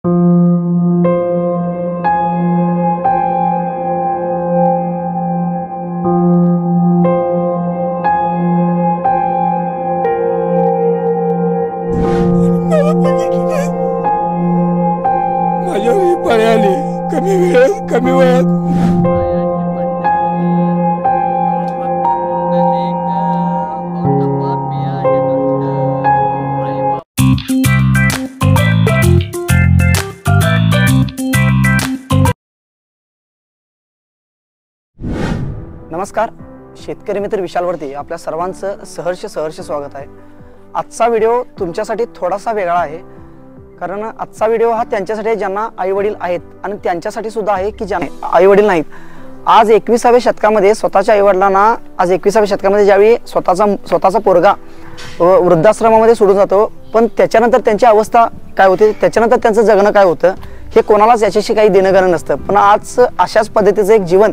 माझ्यावर पाळी आली कमी वयात. नमस्कार, शेतकरी मित्र विशालवरती आपल्या सर्वांचं सहर्ष स्वागत आहे. आजचा व्हिडिओ तुमच्यासाठी थोडासा वेगळा आहे, कारण आजचा व्हिडिओ हा त्यांच्यासाठी आहे ज्यांना आई वडील आहेत आणि त्यांच्यासाठी सुद्धा आहे की ज्यांना आई वडील नाहीत. आज 21व्या शतकामध्ये स्वतःच्या आई वडिलांना आज 21व्या शतकामध्ये ज्यावेळी स्वतःचा पोरगा वृद्धाश्रमामध्ये सोडून जातो, पण त्याच्यानंतर त्यांची अवस्था काय होते, त्याच्यानंतर त्यांचं जगणं काय होतं हे कोणालाच याच्याशी काही देणं घेणं नसतं. पण आज अशाच पद्धतीचं एक जीवन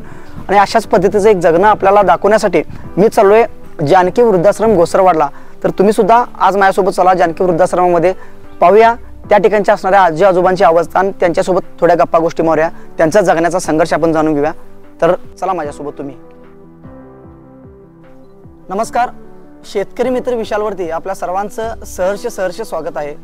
आणि अशाच पद्धतीचं एक जगणं आपल्याला दाखवण्यासाठी मी चाललोय जानकी वृद्धाश्रम घोसरवाडला. तर तुम्ही सुद्धा आज माझ्यासोबत चला जानकी वृद्धाश्रमामध्ये, पाहूया त्या ठिकाणच्या असणाऱ्या आजी आजोबांची अवस्था आणि त्यांच्यासोबत थोड्या गप्पा गोष्टी मारूया, त्यांचा जगण्याचा संघर्ष आपण जाणून घेऊया. तर चला माझ्यासोबत तुम्ही. नमस्कार, शेतकरी मित्र विशालवरती आपल्या सर्वांचं सहर्ष स्वागत आहे.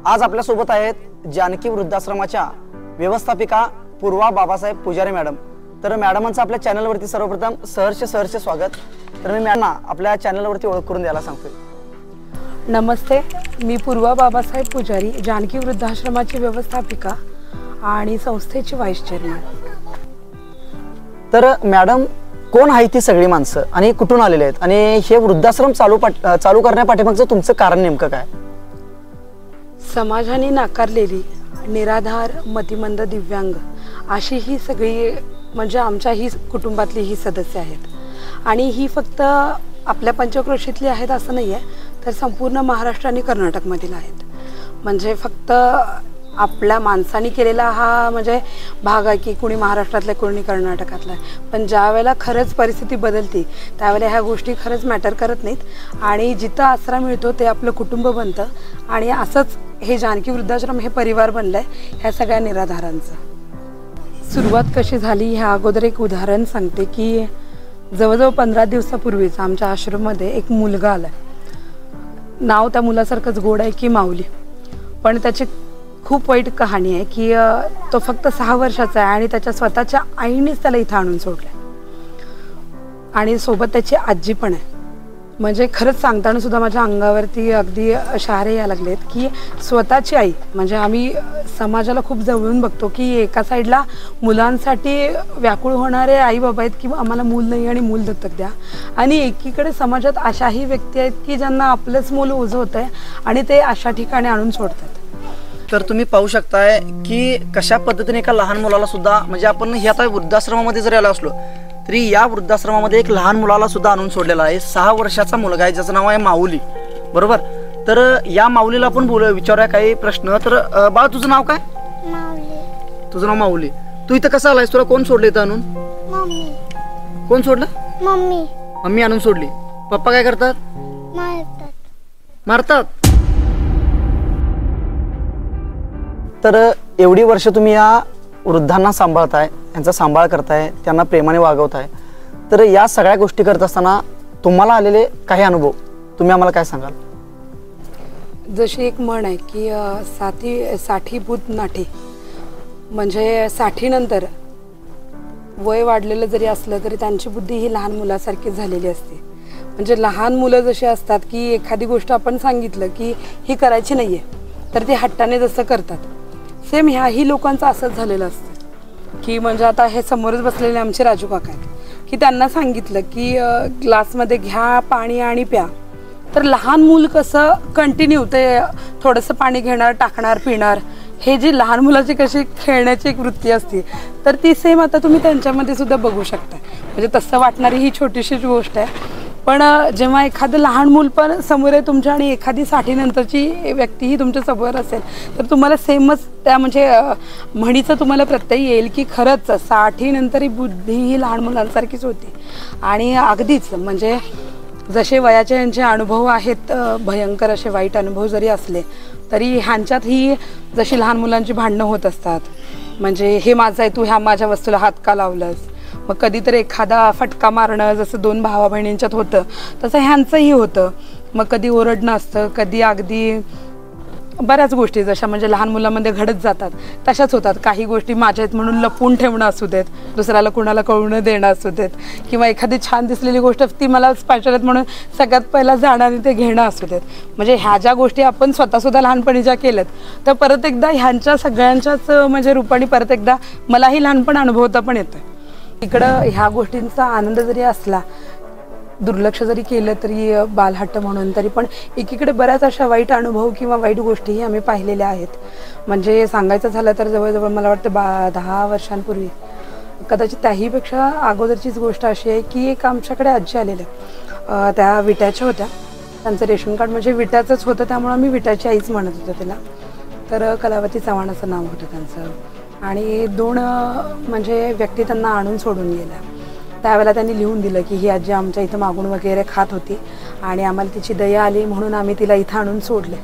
आज आपल्यासोबत आहेत जानकी वृद्धाश्रमाच्या व्यवस्थापिका पूर्वा बाबासाहेब पुजारी मॅडम. तर मॅडमांचं आपल्या चॅनलवरती सर्वप्रथम सहर्ष स्वागत. तर मी मॅडम आपल्या चॅनलवरती ओळख करून द्यायला सांगतोय. नमस्ते, मी पूर्वा बाबासाहेब पुजारी, जानकी वृद्धाश्रमाची व्यवस्थापिका आणि संस्थेची व्हाईस चेअरमन. तर मॅडम, कोण आहे ती सगळी माणसं आणि कुठून आलेले आहेत आणि हे वृद्धाश्रम चालू करण्यापाठीमागचं तुमचं कारण नेमकं काय? समाजाने नाकारलेली निराधार, मतिमंद, दिव्यांग अशी ही सगळी म्हणजे आमच्या ही कुटुंबातली ही सदस्य आहेत. आणि ही फक्त आपल्या पंचक्रोशीतली आहेत असं नाही आहे, तर संपूर्ण महाराष्ट्र आणि कर्नाटकमधील आहेत. म्हणजे फक्त आपल्या माणसाने केलेला हा म्हणजे भाग आहे की कुणी महाराष्ट्रातला कुणी कर्नाटकातला आहे. पण ज्या वेळेला खरंच परिस्थिती बदलते त्यावेळेला ह्या गोष्टी खरंच मॅटर करत नाहीत आणि जिथं आसरा मिळतो ते आपलं कुटुंब बनतं. आणि असंच हे जानकी वृद्धाश्रम हे परिवार बनलं आहे ह्या सगळ्या निराधारांचं. सुरुवात कशी झाली ह्या अगोदर एक उदाहरण सांगते की जवळजवळ 15 दिवसापूर्वीच आमच्या आश्रममध्ये एक मुलगा आला. नाव त्या मुलासारखंच गोड आहे की माऊली, पण त्याची खूप वाईट कहाणी आहे की तो फक्त 6 वर्षाचा आहे आणि त्याच्या स्वतःच्या आईनेच त्याला इथं आणून सोडलं आणि सोबत त्याची आजी पण आहे. म्हणजे खरंच सांगताना सुद्धा माझ्या अंगावरती अगदी शहारे यायला लागलेत की स्वतःची आई. म्हणजे आम्ही समाजाला खूप जवळून बघतो की एका साईडला मुलांसाठी व्याकुळ होणारे आई बाबा आहेत की आम्हाला मूल नाही आणि मूल दत्तक द्या, आणि एकीकडे समाजात अशाही व्यक्ती आहेत की ज्यांना आपलंच मूल ओझं होतं आहे आणि ते अशा ठिकाणी आणून सोडतात. तर तुम्ही पाहू शकताय की कशा पद्धतीने एका लहान मुलाला सुद्धा, म्हणजे आपण हे आता वृद्धाश्रमामध्ये जरी आलो असलो तरी या वृद्धाश्रमामध्ये एक लहान मुलाला सुद्धा आणून सोडलेला आहे. 6 वर्षाचा मुलगा आहे ज्याचं नाव आहे माऊली, बरोबर. तर या माऊलीला आपण विचारूया काही प्रश्न. तर बाळ, तुझं नाव काय? माऊली. तुझं नाव माऊली. तू इथं कसं आलायस? तुला कोण सोडलं इथं आणून? मम्मी. कोण सोडलं? मम्मी. मम्मी आणून सोडली. पप्पा काय करतात? मारतात. तर एवढी वर्ष तुम्ही या वृद्धांना सांभाळताय, यांचा सांभाळ करताय, त्यांना प्रेमाने वागवताय. तर या सगळ्या गोष्टी करत असताना तुम्हाला आलेले काही अनुभव तुम्ही आम्हाला काय सांगाल? जशी एक म्हण आहे की साठी भूत नाठी, म्हणजे 60 नंतर वय वाढलेलं जरी असलं तरी त्यांची बुद्धी ही लहान मुलासारखी झालेली असते. म्हणजे लहान मुलं जशी असतात की एखादी गोष्ट आपण सांगितलं की ही करायची नाही आहे तर ती हट्टाने जसं करतात, सेम ह्याही लोकांचं असंच झालेलं असतं की म्हणजे आता हे समोरच बसलेले आमचे राजू काका आहेत की त्यांना सांगितलं की ग्लासमध्ये घ्या पाणी आणि प्या, तर लहान मूल कसं कंटिन्यू ते थोडंसं पाणी घेणार, टाकणार, पिणार. हे जी लहान मुलाची कशी खेळण्याची एक वृत्ती असते तर ती सेम आता तुम्ही त्यांच्यामध्ये सुद्धा बघू शकता. म्हणजे तसं वाटणारी ही छोटीशीच गोष्ट आहे, पण जेव्हा एखादं लहान मूल पण समोर आहे तुमच्या आणि एखादी 60 नंतरची व्यक्तीही तुमच्या समोर असेल तर तुम्हाला सेमच त्या म्हणजे म्हणीचं तुम्हाला प्रत्यय येईल की खरंच 60 नंतर ही बुद्धी ही लहान मुलांसारखीच होती. आणि अगदीच म्हणजे जसे वयाचे यांचे अनुभव आहेत भयंकर असे वाईट अनुभव जरी असले तरी ह्यांच्यात ही जशी लहान मुलांची भांडणं होत असतात, म्हणजे हे माझं आहे तू ह्या माझ्या वस्तूला हात का लावलंस, मग कधीतरी एखादा फटका मारणं जसं दोन भावा बहिणींच्यात होतं तसं ह्यांचंही होतं. मग कधी ओरडणं असतं, कधी अगदी बऱ्याच गोष्टी जशा म्हणजे लहान मुलांमध्ये घडत जातात तशाच होतात. काही गोष्टी माझ्या आहेत म्हणून लपवून ठेवणं असू देत, दुसऱ्याला कुणाला कळून देणं असू देत, किंवा एखादी छान दिसलेली गोष्ट ती मला स्पेशल आहेत म्हणून सगळ्यात पहिला जाणं आणि ते घेणं असू देत. म्हणजे ह्या ज्या गोष्टी आपण स्वतःसुद्धा लहानपणी ज्या केल्यात तर परत एकदा ह्यांच्या सगळ्यांच्याच म्हणजे रूपाने परत एकदा मलाही लहानपण अनुभवता पण येतं. इकडं ह्या गोष्टींचा आनंद जरी असला, दुर्लक्ष जरी केलं तरी बालहट्ट म्हणून, तरी पण एकीकडे बऱ्याच अशा वाईट अनुभव किंवा वाईट गोष्टीही आम्ही पाहिलेल्या आहेत. म्हणजे सांगायचं झालं तर जवळजवळ मला वाटतं 10 वर्षांपूर्वी, कदाचित त्याहीपेक्षा अगोदरचीच गोष्ट अशी आहे की एक आमच्याकडे आजी आलेल्या, त्या विट्याच्या होत्या. त्यांचं रेशन कार्ड म्हणजे विट्याचंच होतं, त्यामुळे आम्ही विट्याची आईच म्हणत होतो तिला. तर कलावती चव्हाण असं नाव होतं त्यांचं. आणि 2 म्हणजे व्यक्ती त्यांना आणून सोडून गेल्या. त्यावेळेला त्यांनी लिहून दिलं की ही आजी आमच्या इथं मागून वगैरे खात होती आणि आम्हाला तिची दया आली म्हणून आम्ही तिला इथं आणून सोडले.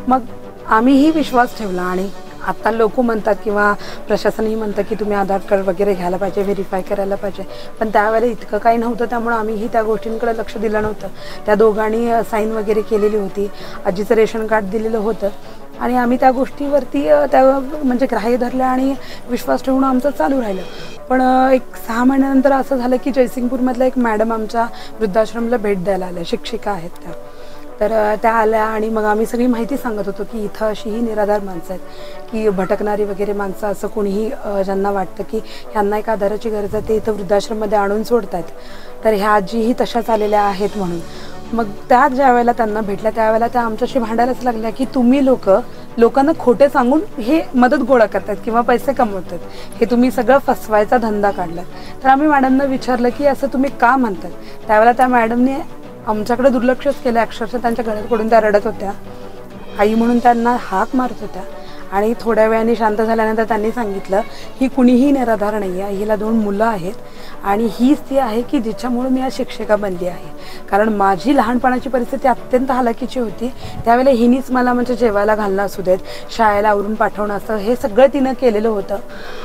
मग आम्हीही विश्वास ठेवला. आणि आता लोक म्हणतात किंवा प्रशासनही म्हणतं की तुम्ही आधार कार्ड वगैरे घ्यायला पाहिजे, व्हेरीफाय करायला पाहिजे, पण त्यावेळेला इतकं काही नव्हतं, त्यामुळे आम्हीही त्या गोष्टींकडे लक्ष दिलं नव्हतं. त्या दोघांनी साईन वगैरे केलेली होती, आजीचं रेशन कार्ड दिलेलं होतं आणि आम्ही त्या गोष्टीवरती त्या म्हणजे ग्राह्य धरल्या आणि विश्वास ठेवून आमचं चालू राहिलं. पण एक 6 महिन्यानंतर असं झालं की जयसिंगपूरमधल्या एक मॅडम आमच्या वृद्धाश्रमला भेट द्यायला आल्या, शिक्षिका आहेत त्या. तर त्या आल्या आणि मग आम्ही सगळी माहिती सांगत होतो की इथं अशी ही निराधार माणसं आहेत की भटकणारी वगैरे माणसं, असं कोणीही ज्यांना वाटतं की ह्यांना एक आधाराची गरज आहे ते इथं वृद्धाश्रममध्ये आणून सोडत आहेत. तर ह्या आजीही तशाच आलेल्या आहेत म्हणून. मग त्या ज्या वेळेला त्यांना भेटल्या त्यावेळेला त्या आमच्याशी भांडायलाच लागल्या की तुम्ही लोकांना खोटे सांगून हे मदत गोळा करतात किंवा पैसे कमवतात, हे तुम्ही सगळं फसवायचा धंदा काढलात. तर आम्ही मॅडमना विचारलं की असं तुम्ही का म्हणतात. त्यावेळेला त्या मॅडमने आमच्याकडे दुर्लक्षच केलं. अक्षरशः त्यांच्या गळ्यात पडून त्या रडत होत्या, आई म्हणून त्यांना हाक मारत होत्या. आणि थोड्या वेळाने शांत झाल्यानंतर त्यांनी सांगितलं ही कुणीही निराधार नाही आहे, हिला 2 मुलं आहेत आणि हीच ती आहे की जिच्यामुळे मी आज शिक्षिका बनली आहे. कारण माझी लहानपणाची परिस्थिती अत्यंत हालाकीची होती. त्यावेळेला हिनीच मला म्हणजे जेवायला घालणं असू देत, शाळेला आवरून पाठवणं असं हे सगळं तिनं केलेलं होतं.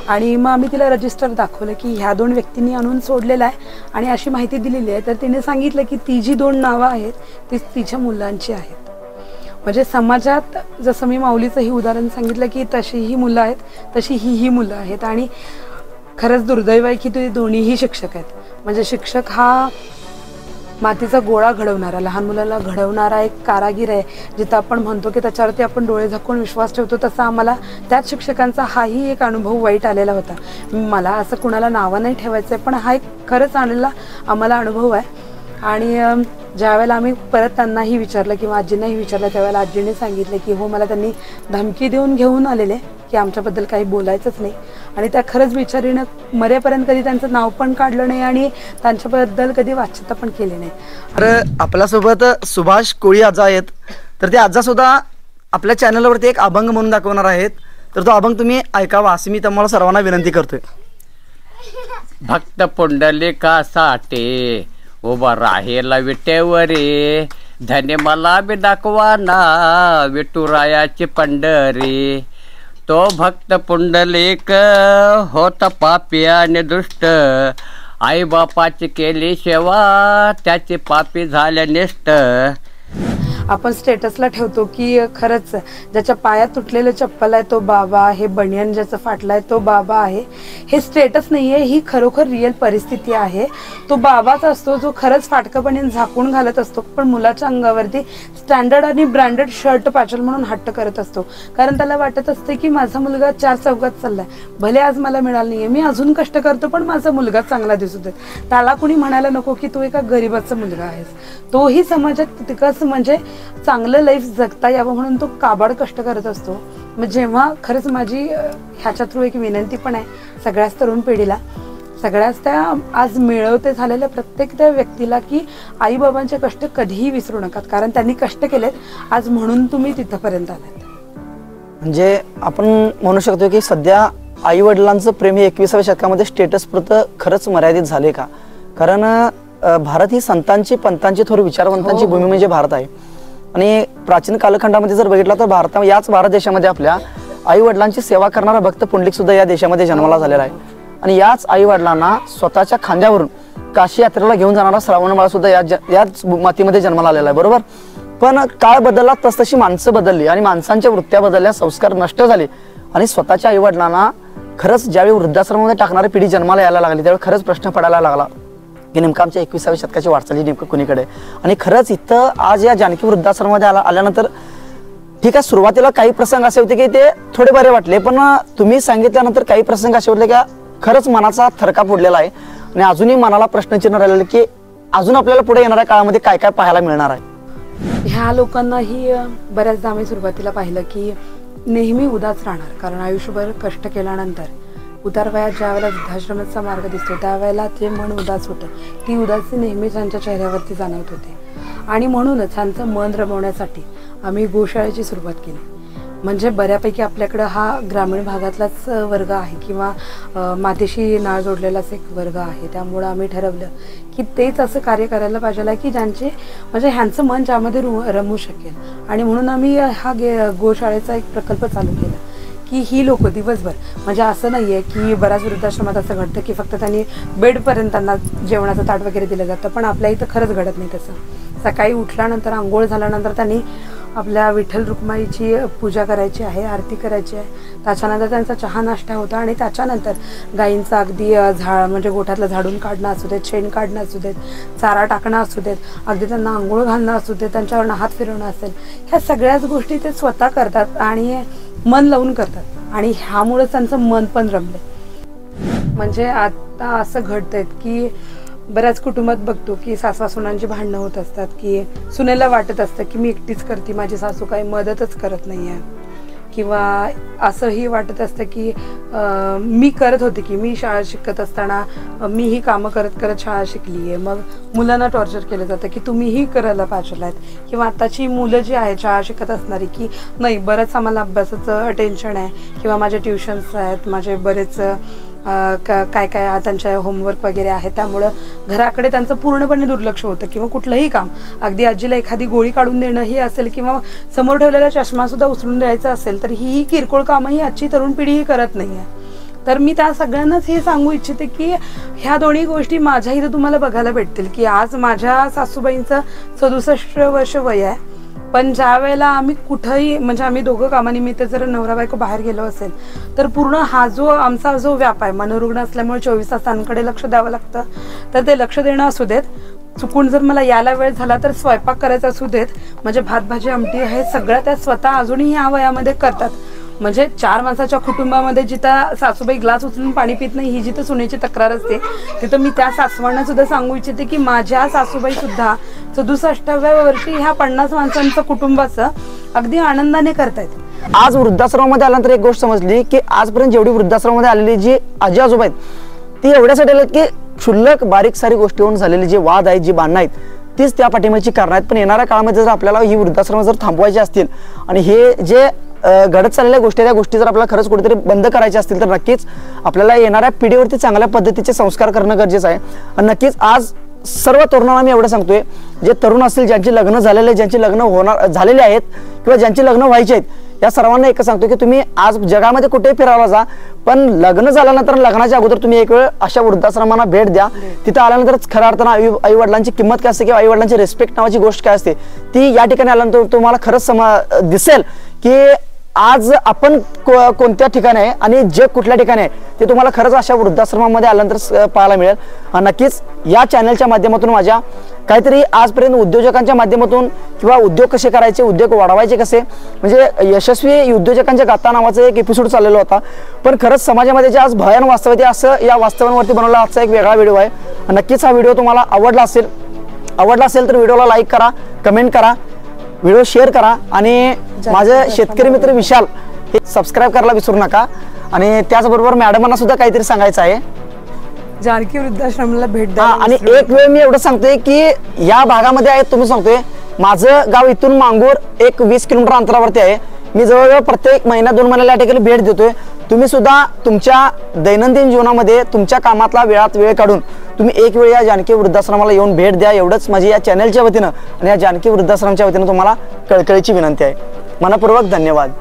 आणि मग आम्ही तिला रजिस्टर दाखवलं की ह्या 2 व्यक्तींनी आणून सोडलेलं आहे आणि अशी माहिती दिलेली आहे. तर तिने सांगितलं की ती जी 2 नावं आहेत ती तिच्या मुलांची आहेत. म्हणजे समाजात जसं मी माऊलीचंही उदाहरण सांगितलं की तशी ही मुलं आहेत तशी ही मुलं आहेत. आणि खरंच दुर्दैव आहे की ते दोन्हीही शिक्षक आहेत. म्हणजे शिक्षक हा मातीचा गोळा घडवणारा, लहान मुलाला घडवणारा एक कारागीर आहे. जिथं आपण म्हणतो की त्याच्यावरती आपण डोळे झाकून विश्वास ठेवतो, तसा आम्हाला त्याच शिक्षकांचा हाही एक अनुभव वाईट आलेला होता. मला असं कुणाला नावं नाही ठेवायचं आहे, पण हा एक खरंच आलेला आम्हाला अनुभव आहे. आणि ज्यावेळेला आम्ही परत त्यांनाही विचारलं किंवा आजींनाही विचारलं त्यावेळेला आजीने सांगितलं की हो मला त्यांनी धमकी देऊन घेऊन आलेले की आमच्याबद्दल काही बोलायचंच नाही. आणि त्या खरंच बिचारीनं मरेपर्यंत कधी त्यांचं नाव पण काढलं नाही आणि त्यांच्याबद्दल कधी वाच्यता पण केली नाही. तर आपल्यासोबत सुभाष कोळी आजा आहेत. तर ते आजा सुद्धा आपल्या चॅनलवरती एक अभंग म्हणून दाखवणार आहेत. तर तो अभंग तुम्ही ऐकावा अशी मी तुम्हाला सर्वांना विनंती करतोय. भक्त पुंडलिकासाठी उभा राहेला विटेवरी, धने मला बी दाखवा ना विठुरायाची पंढरी. तो भक्त पुंडलिक होता पापी आणि दुष्ट, आई बापाची केली सेवा त्याची पापी झाल्या निष्ठ. आपण स्टेटसला ठेवतो की खरंच ज्याच्या पायात तुटलेलं चप्पल आहे तो बाबा आहे, बनियन ज्याचं फाटला आहे तो बाबा आहे. हे स्टेटस नाही आहे, ही खरोखर रिअल परिस्थिती आहे. तो बाबाच असतो जो खरंच फाटकं बनियन झाकून घालत असतो, पण मुलाच्या अंगावरती स्टँडर्ड आणि ब्रँडेड शर्ट पाचल म्हणून हट्ट करत असतो. कारण त्याला वाटत असते की माझा मुलगा 4 चौघात चाललाय, भले आज मला मिळालं नाहीये, मी अजून कष्ट करतो पण माझा मुलगा चांगला दिसू दे. त्याला कुणी म्हणायला नको की तू एका गरीबाचा मुलगा आहेस. तोही समाजात तितकंच म्हणजे चांगलं लाईफ जगता यावं म्हणून तो काबाड कष्ट करत असतो. मग जेव्हा खरंच माझी ह्याच्या थ्रू एक विनंती पण आहे सगळ्याच तरुण पिढीला, सगळ्याच त्या आज मिळवते झालेल्या प्रत्येक त्या व्यक्तीला की आई बाबांचे कष्ट कधीही विसरू नका, कारण त्यांनी कष्ट केलेत आज म्हणून तुम्ही तिथपर्यंत आलात. म्हणजे आपण म्हणू शकतो की सध्या आई वडिलांचं प्रेम हे 21व्या शतकामध्ये स्टेटस पुरतं खरंच मर्यादित झाले का. कारण भारत ही संतांची पंतांची थोर विचारवंतांची भूमी म्हणजे भारत आहे. आणि प्राचीन कालखंडामध्ये जर बघितला तर याच भारत देशामध्ये आपल्या आई वडिलांची सेवा करणारा भक्त पुंडलिक सुद्धा या देशामध्ये जन्माला झालेला आहे. आणि याच आई वडिलांना स्वतःच्या खांद्यावरून काशी यात्रेला घेऊन जाणारा श्रावण बाळ सुद्धा याच मातीमध्ये जन्माला आलेला आहे. बरोबर. पण काळ बदलला तसतशी माणसं बदलली आणि माणसांच्या वृत्त्या बदलल्या, संस्कार नष्ट झाले आणि स्वतःच्या आई वडिलांना खरंच ज्यावेळी वृद्धाश्रमामध्ये टाकणारी पिढी जन्माला यायला लागली त्यावेळी खरंच प्रश्न पडायला लागला की नेमकं आमच्या 21व्या शतकाची वाटचाली नेमकं कुणीकडे. आणि खरंच इथं आज या जानकी वृद्धाश्रमामध्ये आल्यानंतर ठीक आहे, सुरुवातीला काही प्रसंग असे होते की ते थोडे बरे वाटले, पण तुम्ही सांगितल्यानंतर काही प्रसंग असे होते की खरंच मनाचा थरका फोडलेला आहे आणि अजूनही मनाला प्रश्नचिन्ह राहिलेलं की अजून आपल्याला पुढे येणाऱ्या काळामध्ये काय काय पाहायला मिळणार आहे. ह्या लोकांनाही बऱ्याचदा आम्ही सुरुवातीला पाहिलं की नेहमी उदास राहणार, कारण आयुष्यभर कष्ट केल्यानंतर उतार वयात ज्या वेळेला वृद्धाश्रमाचा मार्ग दिसतो त्यावेळेला ते मन उदास होतं. ती उदासी नेहमी त्यांच्या चेहऱ्यावरती जाणवत होते आणि म्हणूनच त्यांचं मन रमवण्यासाठी आम्ही गोशाळेची सुरुवात केली. म्हणजे बऱ्यापैकी आपल्याकडं हा ग्रामीण भागातलाच वर्ग आहे किंवा मातीशी नाळ जोडलेलाच एक वर्ग आहे. त्यामुळं आम्ही ठरवलं की तेच असं कार्य करायला पाहिजे की ज्यांचे म्हणजे ह्यांचं मन ज्यामध्ये रमू शकेल. आणि म्हणून आम्ही हा गोशाळेचा एक प्रकल्प चालू केला की ही लोक दिवसभर, म्हणजे असं नाही आहे की बऱ्याच वृद्धाश्रमात असं घडतं की फक्त त्यांनी बेडपर्यंत त्यांना जेवणाचं ताट वगैरे दिलं जातं, पण आपल्या इथं खरंच घडत नाही तसं. सकाळी उठल्यानंतर आंघोळ झाल्यानंतर त्यांनी आपल्या विठ्ठल रुक्माईची पूजा करायची आहे, आरती करायची आहे. त्याच्यानंतर त्यांचा चहा नाश्ता होता आणि त्याच्यानंतर गाईंचं अगदी म्हणजे गोठ्यातलं झाडून काढणं असू देत, शेण काढणं असू देत, चारा टाकणं असू देत, अगदी त्यांना आंघोळ घालणं असू देत, त्यांच्यावरनं हात फिरवणं असेल, ह्या सगळ्याच गोष्टी ते स्वतः करतात आणि मन लावून करतात आणि ह्यामुळेच त्यांचं मन पण रमलं. म्हणजे आता असं घडतंय की बऱ्याच कुटुंबात बघतो की सासवा सुनांची भांडणं होत असतात की सुनेला वाटत असतं की मी एकटीच करते, माझी सासू काही मदतच करत नाही आहे, किंवा असंही वाटत असतं की मी करत होते की मी शाळा शिकत असताना मी ही कामं करत करत शाळा शिकली आहे. मग मुलांना टॉर्चर केलं जातं की तुम्हीही करायला पाहिजे आहेत, किंवा आत्ताची मुलं जी आहेत शाळा शिकत असणारी की नाही बरंच आम्हाला अभ्यासाचं टेन्शन आहे किंवा माझे ट्युशन्स आहेत, माझे बरेच काय काय त्यांच्या होमवर्क वगैरे आहे, त्यामुळं घराकडे त्यांचं पूर्णपणे दुर्लक्ष होतं. किंवा कुठलंही काम, अगदी आजीला एखादी गोळी काढून देणं ही असेल किंवा समोर ठेवलेला चष्मा सुद्धा उचलून द्यायचा असेल तर ही किरकोळ कामंही आजची तरुण पिढी करत नाही आहे. तर मी त्या सगळ्यांनाच हे सांगू इच्छिते की ह्या दोन्ही गोष्टी माझ्या इथं तुम्हाला बघायला भेटतील की आज माझ्या सासूबाईंचं 67 वर्ष वय आहे, पण ज्या वेळेला आम्ही कुठंही म्हणजे आम्ही दोघं कामानिमित्त जर नवरा बायको बाहेर गेलो असेल तर पूर्ण हा जो आमचा जो व्याप आहे, मनोरुग्ण असल्यामुळे 24 तासांकडे लक्ष द्यावं लागतं, तर ते लक्ष देणं असू देत, चुकून जर मला यायला वेळ झाला तर स्वयंपाक करायचा असू देत, म्हणजे भात भाजी आमटी हे सगळं त्या स्वतः अजूनही ह्या वयामध्ये करतात. म्हणजे 4 माणसाच्या कुटुंबामध्ये जिथं सासूबाई ग्लास उचलून पाणी पित नाही ही जिथं सुनेची तक्रार असते, तिथं मी त्या सासवांना सुद्धा सांगू इच्छिते की माझ्या सासूबाई सुद्धा 67व्या वर्षी ह्या 50 माणसांचं कुटुंबाचं अगदी आनंदाने करतायत. आज वृद्धाश्रमामध्ये आल्यानंतर एक गोष्ट समजली की आजपर्यंत जेवढी वृद्धाश्रमामध्ये आलेली जी आजी आजोबा आहेत ती एवढ्यासाठी आलेत की क्षुल्लक बारीक सारी गोष्टीवरून झालेले जे वाद आहेत, जी भांडणं आहेत तीच त्या पाठीमागची कारणं आहेत. पण येणाऱ्या काळामध्ये जर आपल्याला ही वृद्धाश्रम जर थांबवायची असतील आणि हे जे घडत चाललेल्या गोष्टी त्या गोष्टी जर आपल्याला खरंच कुठेतरी बंद करायचे असतील तर नक्कीच आपल्याला येणाऱ्या पिढीवरती चांगल्या पद्धतीचे संस्कार करणं गरजेचं आहे. आणि नक्कीच आज सर्व तरुणांना मी एवढं सांगतोय, जे तरुण असतील, ज्यांची लग्न झालेले, ज्यांची लग्न झालेली आहेत किंवा ज्यांची लग्न व्हायची आहेत, या सर्वांना एकच सांगतो की तुम्ही आज जगामध्ये कुठेही फिरायला जा, पण लग्न झाल्यानंतर लग्नाच्या अगोदर तुम्ही एक वेळ अशा वृद्धाश्रमांना भेट द्या. तिथं आल्यानंतर खऱ्या अर्थानं आई वडिलांची किंमत काय असते किंवा आई वडिलांची रिस्पेक्ट नावाची गोष्ट काय असते ती या ठिकाणी आल्यानंतर तुम्हाला खरंच दिसेल की आज आपण कोणत्या ठिकाणी आहे आणि जग कुठल्या ठिकाणी आहे ते तुम्हाला खरंच अशा वृद्धाश्रमामध्ये आल्यानंतर पाहायला मिळेल. नक्कीच या चॅनलच्या माध्यमातून माझ्या काहीतरी आजपर्यंत उद्योजकांच्या माध्यमातून किंवा उद्योग कसे करायचे, उद्योग वाढवायचे कसे, म्हणजे यशस्वी उद्योजकांच्या गाथा नावाचा एक एपिसोड चाललेला होता. पण खरंच समाजामध्ये जे आज भयान वास्तव आहे असं या वास्तवांवरती बनवला आजचा एक वेगळा व्हिडिओ आहे. नक्कीच हा व्हिडिओ तुम्हाला आवडला असेल तर व्हिडिओला लाईक करा, कमेंट करा, व्हिडिओ शेअर करा आणि माझं शेतकरी मित्र विशाल हे सबस्क्राईब करायला विसरू नका. आणि त्याचबरोबर मॅडमांना सुद्धा काहीतरी सांगायचं आहे, जानकी वृद्धाश्रमाला भेट द्या. आणि एक वेळ मी एवढं सांगतोय की या भागामध्ये आहे, तुम्ही सांगतोय माझं गाव इथून मांगूर एक 20 किलोमीटर अंतरावरती आहे. मी जवळजवळ प्रत्येक महिना 2 महिन्याला या ठिकाणी भेट देतोय. तुम्ही सुद्धा तुमच्या दैनंदिन जीवनामध्ये तुमच्या कामातला वेळात वेळ काढून तुम्ही एक वेळ या जानकी वृद्धाश्रमाला येऊन भेट द्या, एवढंच माझी या चॅनलच्या वतीनं आणि या जानकी वृद्धाश्रमाच्या वतीनं तुम्हाला कळकळीची विनंती आहे. मनपूर्वक धन्यवाद.